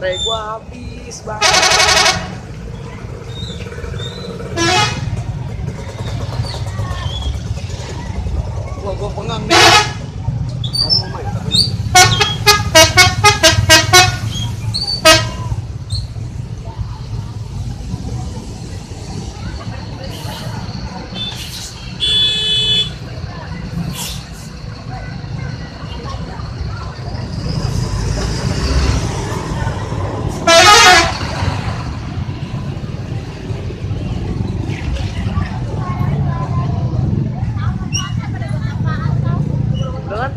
baterai gua habis banget. Gua pengang nih. Kamu main tapi. Udah kan?